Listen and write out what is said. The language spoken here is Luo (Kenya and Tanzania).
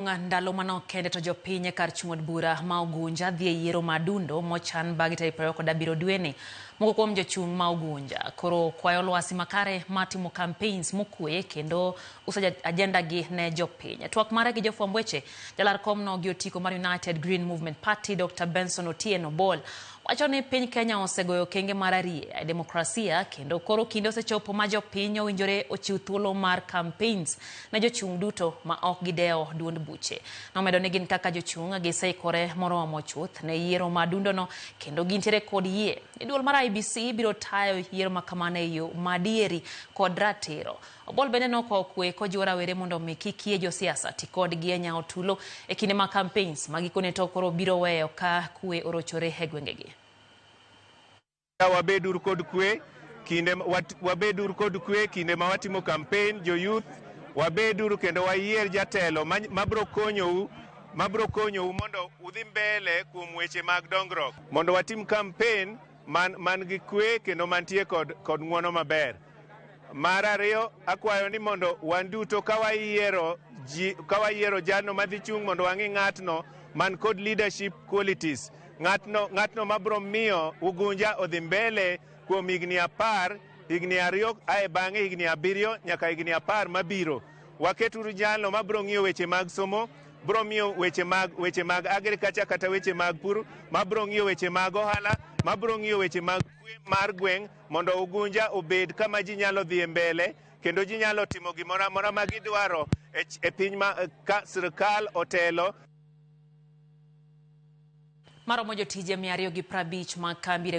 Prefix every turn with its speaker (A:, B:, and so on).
A: Ndalo manok kende to jopiny kar chung'od bura ma Ugunja dhi e yiero madundo mochan bang' tarik 27 dweni. Moko kuom jochung' ma Ugunja koro kwayo lwasi makare matimo campaigns mokwe kendo uso agenda gi ne jopiny. Twak mare gi jofwamb weche jalar kom no gi otiko mar United Green Movement Party Dr. Benson Otieno Bol wacho ni piny Kenya osegoyo okenge mar ariye demokrasia kendo koro kinde osechopo ma jopiny owinjore ochiw thuolo mar campaigns ne jochung' duto ma ok gidewo duond buche. Nomedo ni gin kaka jochung' giseikore moromo chuth ne yiero madundo no kendo gintiere kod yie ni duol mar IEBC biro tayo yiero makamano e yo madieri kod ratiro. Obol bende nokwayo kwe kojiwo rawere mondo mi kik yie josiasa ti kodgi e nyawo tulo e kinde ma campaigns ma gikone to koro biro weyo ka kwe orochore e gwengegi.
B: Wabedur kod kwe kinde ma watimo campaign jo youth wabedur kendo wayier jatelo mabro konyou mondo udhi mbele kuom weche mag dongruok mondo watim campaign man gi kwe kendo mantie kod ng'wono maber. Mar ariyo akwayo ni mondo wan duto kawayiero jano madhi chung' mondo wang'i ng'atno man kod leadership qualities, ng'atno mabro miyo Ugunja odhi mbele kuom higni 10, higni 2 ae bang'e higni 7 nyaka higni 10 mabiro. Waketuru jalo mabro ng'iyo weche mag somo, bro ng'iyo weche mag agriculture kata weche mag pur, mabro ng'iyo weche mag ohala, mabro ng'iyo weche mag kwe mar gweng' mondo Ugunja obed kama ji nyalo dhi mbele kendo ji nyalo timo gimoro amora ma gidwaro e piny ma ka sirkal otelo.
A: Maromo jotije 250 mag kambi